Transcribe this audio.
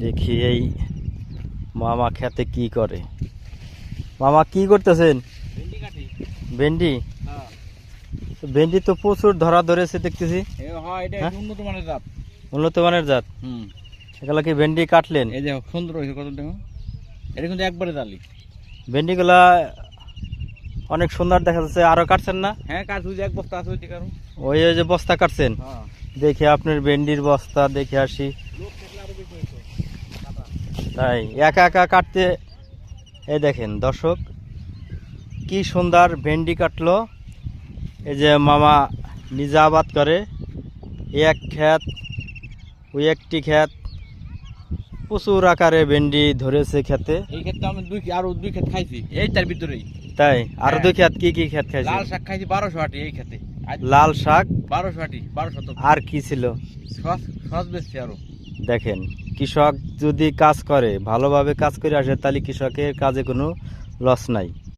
দেখি এই মামা খেতে কি করে। মামা কি করতেছেন? ভেন্ডি কাটি। ভেন্ডি? হ্যাঁ। ভেন্ডি তো প্রচুর ধরা ধরেছে দেখতেছি। হ্যাঁ, এটা হ্যাঁ? উন্নত মানের জাত। উন্নত মানের জাত। এগুলা কি ভেন্ডি কাটলেন? এই দেখো সুন্দর হয়েছে, কত দেখো। এটা কিন্তু একবারে জালি। ভেন্ডিগুলা অনেক সুন্দর দেখা যাচ্ছে। আরো কাটছেন না? হ্যাঁ, কাজ হয়েছে, এক বস্তা আছে ওইদিকে আরো। ওই যে বস্তা কাটছেন। হ্যাঁ। দেখি আপনার ভেন্ডির বস্তা দেখে আসি। লোক থাকলে আরো বেশি হইতো। তাই একা একা কাটতে, এই দেখেন দর্শক কি সুন্দর ভেন্ডি কাটলো। এই যে মামা নিজে আবাদ করে, এক ক্ষেত ওই একটি ক্ষেত, প্রচুর আকারে ভেন্ডি ধরেছে খেতে। এই ক্ষেত্রে আমি আরো দুই ক্ষেত খাইছি এইটার ভিতরেই। তাই আরো হ্যাঁ। দুই ক্ষেত, কি কি ক্ষেত খাইছে? লাল শাক খাইছি 1200 আটি এই ক্ষেতে। লাল শাক 1200 আটি, 1200। আর কি ছিল? সস বেশি আরো। দেখেন কৃষক যদি কাজ করে, ভালোভাবে কাজ করে আসে, তাহলে কৃষকের কাজে কোনো লস নাই।